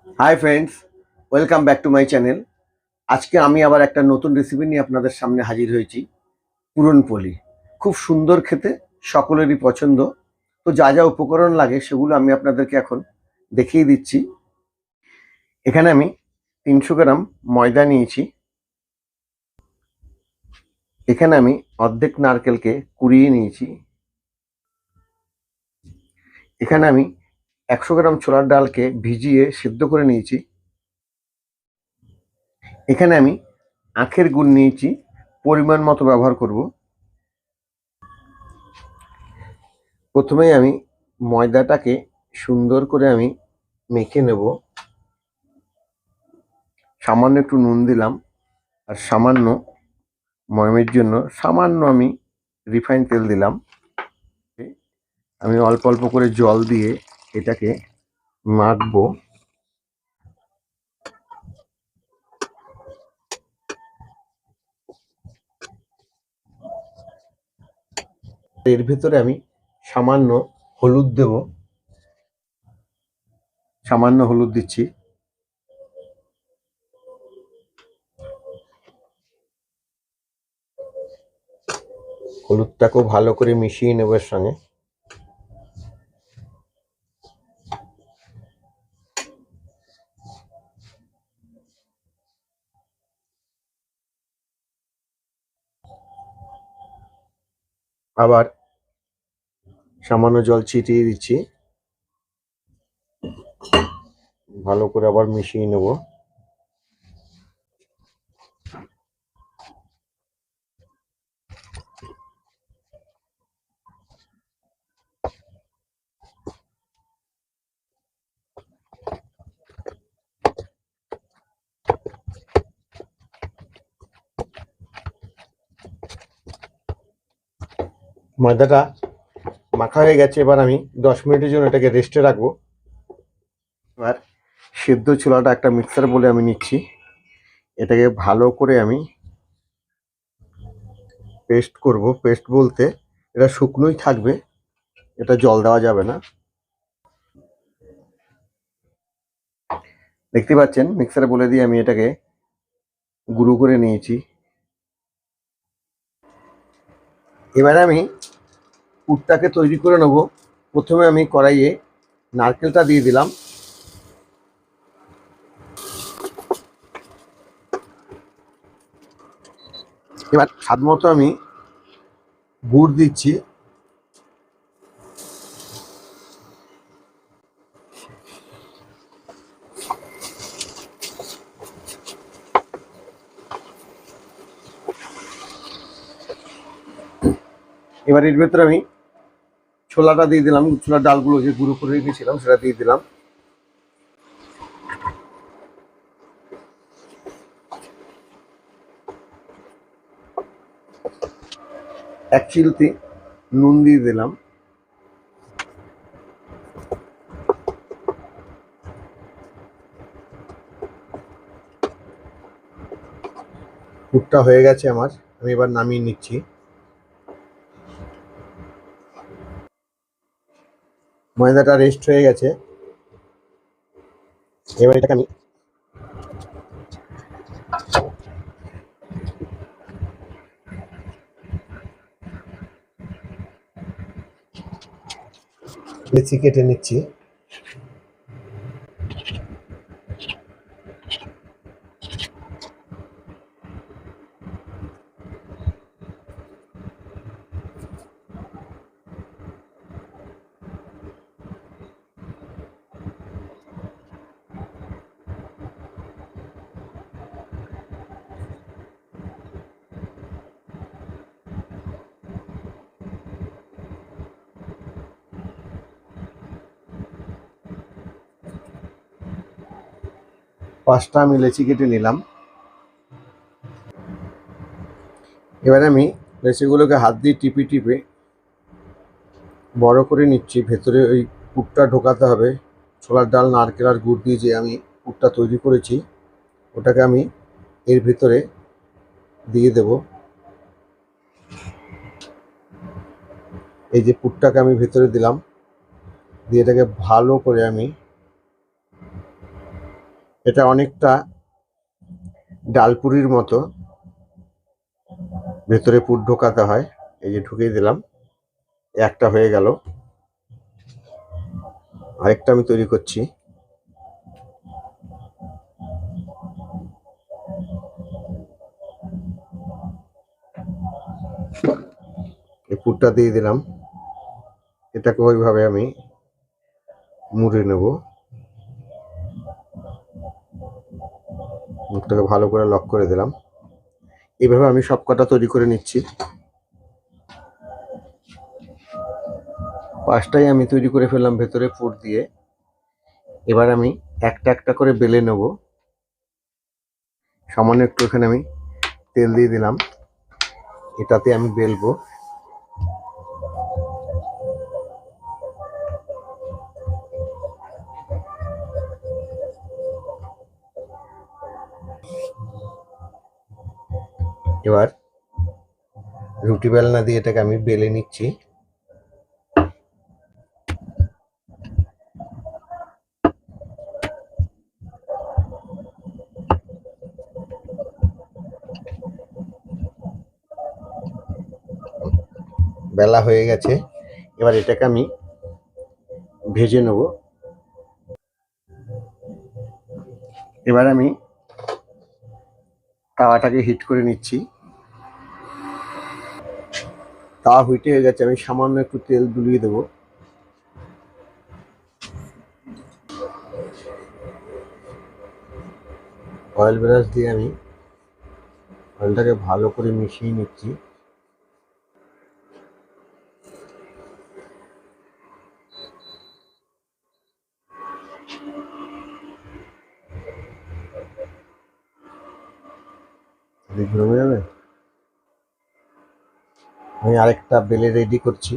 Hi friends, welcome back to my channel. আজকে আমি আবার একটা নতুন রেসিপি নিয়ে আপনাদের সামনে হাজির হয়েছি। পুরনপোলি খুব সুন্দর খেতে, সকলেরই পছন্দ। তো যা যা উপকরণ লাগে সেগুলো আমি আপনাদেরকে এখন দেখিয়ে দিচ্ছি। এখানে আমি 300 গ্রাম ময়দা নিয়েছি। এখানে আমি অর্ধেক নারকেলকে কুড়িয়ে নিয়েছি। এখানে আমি 100 গ্রাম ছোলার ডালকে ভিজিয়ে সিদ্ধ করে নিয়েছি। এখানে আমি আখের গুড় নিয়েছি, পরিমাণ মতো ব্যবহার করব। প্রথমেই আমি ময়দাটাকে সুন্দর করে আমি মেখে নেব। সামান্য একটু নুন দিলাম, আর সামান্য ময়মের জন্য সামান্য আমি রিফাইন তেল দিলাম। আমি অল্প অল্প করে জল দিয়ে এটাকে মাখবো। এর ভেতরে আমি সামান্য হলুদ দেব, সামান্য হলুদ দিচ্ছি। হলুদটাকেও ভালো করে মিশিয়ে নেব এর সঙ্গে। আবার সামান্য জল ছিটিয়ে দিচ্ছি, ভালো করে আবার মিশিয়ে নেব। ময়দাটা মাখা হয়ে গেছে, এবার আমি 10 মিনিটের জন্য এটাকে রেস্টে রাখবো। এবার সেদ্ধ ছোলাটা একটা মিক্সার বলে আমি নিচ্ছি। এটাকে ভালো করে আমি পেস্ট করব। পেস্ট বলতে এটা শুকনোই থাকবে, এটা জল দেওয়া যাবে না। দেখতে পাচ্ছেন মিক্সারে বলে দিয়ে আমি এটাকে গুঁড়ো করে নিয়েছি। এবারে আমি পুরটাকে তৈরি করে নেব। প্রথমে আমি কড়াইয়ে নারকেলটা দিয়ে দিলাম। এবার স্বাদ মতো আমি গুড় দিচ্ছি। এবার এর ভেতরে আমি ছোলাটা দিয়ে দিলাম, ছোলার ডালগুলো যে গুঁড়ো করে রেখেছিলাম সেটা দিয়ে দিলাম। এক চিলতে নুন দিয়ে দিলাম। পুরটা হয়ে গেছে আমার, আমি এবার নামিয়ে নিচ্ছি। ময়দাটা রেস্ট হয়ে গেছে, এবার এটাকে আমি লেচি কেটে নিচ্ছি। পাঁচটা আমি লেচি কেটে নিলাম। এবারে আমি লেচিগুলোকে হাত দিয়ে টিপে টিপে বড় করে নিচ্ছি। ভেতরে ওই পুরটা ঢোকাতে হবে। ছোলার ডাল, নারকেল আর গুড় দিয়ে যে আমি পুরটা তৈরি করেছি ওটাকে আমি এর ভিতরে দিয়ে দেব। এই যে পুরটাকে আমি ভেতরে দিলাম, দিয়ে এটাকে ভালো করে আমি এটা অনেকটা ডালপুরির মতো, ভেতরে পুর ঢোকাতে হয়। এই যে ঢুকিয়ে দিলাম, একটা হয়ে গেল, আরেকটা আমি তৈরি করছি। এই পুরটা দিয়ে দিলাম, এটাকে ওইভাবে আমি মুড়ে নেব, মুখটাকে ভালো করে লক করে দিলাম। এইভাবে আমি সব কটা তৈরি করে নিচ্ছি। পাঁচটাই আমি তৈরি করে ফেললাম ভেতরে পুর দিয়ে। এবার আমি একটা একটা করে বেলে নেব। সামান্য একটু এখানে আমি তেল দিয়ে দিলাম, এটাতে আমি বেলবো। এবার রুটি বেলনা দিয়ে এটাকে আমি বেলে নিচ্ছি। বেলা হয়ে গেছে, এবার এটাকে আমি ভেজে নেব। এবার আমি তাওয়াটাকে হিট করে নিচ্ছি। তাওয়া হিট হয়ে গেছে, আমি সামান্য একটু তেল দুলিয়ে দেবো। অয়েল ব্রাশ দিয়ে আমি অয়েলটাকে ভালো করে মিশিয়ে নিচ্ছি। জমে যাবে। আমি আরেকটা বেলে রেডি করছি।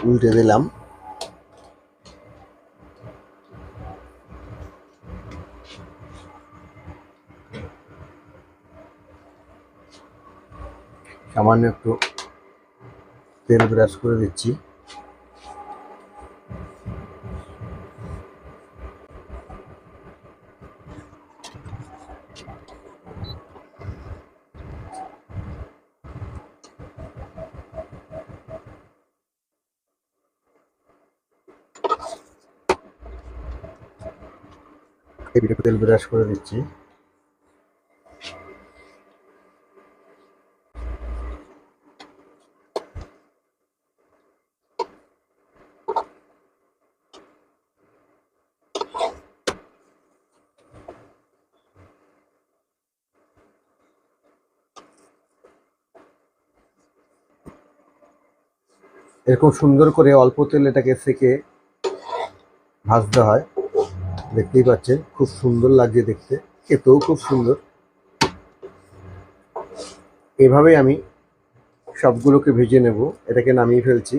উল্টে দিলাম। সামান্য একটু তেল ব্রাশ করে দিচ্ছি। তেল ব্রাশ করে দিচ্ছি। এরকম সুন্দর করে অল্প তেল এটাকে সেকে ভাজতে হয়। দেখতেই পাচ্ছেন খুব সুন্দর লাগছে দেখতে, খেতেও খুব সুন্দর। এভাবেই আমি সবগুলোকে ভেজে নেব। এটাকে নামিয়ে ফেলছি।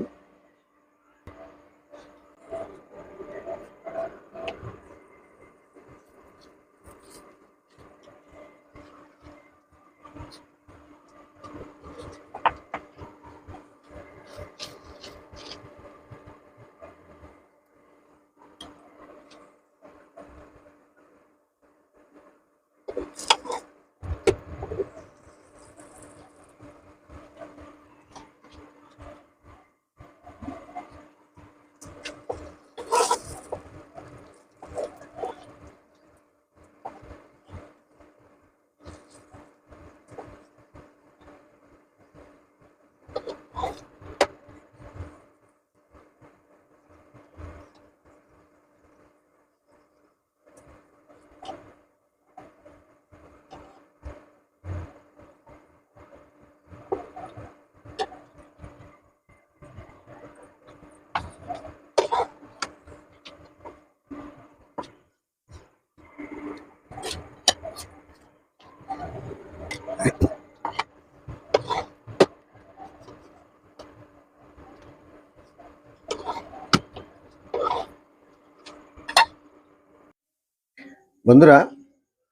বন্ধুরা,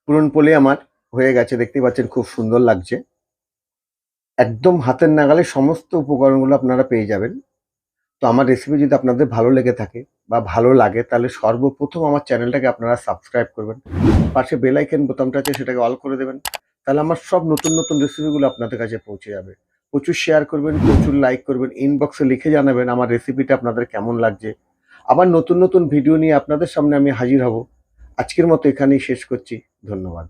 পুরনপোলি আমার হয়ে গেছে, দেখতে পাচ্ছেন খুব সুন্দর লাগছে। একদম হাতের নাগালে সমস্ত উপকরণগুলো আপনারা পেয়ে যাবেন। তো আমার রেসিপি যদি আপনাদের ভালো লেগে থাকে বা ভালো লাগে, তাহলে সর্বপ্রথম আমার চ্যানেলটাকে আপনারা সাবস্ক্রাইব করবেন। পাশে বেল আইকন বোতামটা আছে, সেটাকে অল করে দেবেন। তাহলে আমার সব নতুন নতুন রেসিপিগুলো আপনাদের কাছে পৌঁছে যাবে। প্রচুর শেয়ার করবেন, প্রচুর লাইক করবেন, ইনবক্সে লিখে জানাবেন আমার রেসিপিটা আপনাদের কেমন লাগছে। আবার নতুন নতুন ভিডিও নিয়ে আপনাদের সামনে আমি হাজির হব। আজকের মতো এখানেই শেষ করছি। ধন্যবাদ।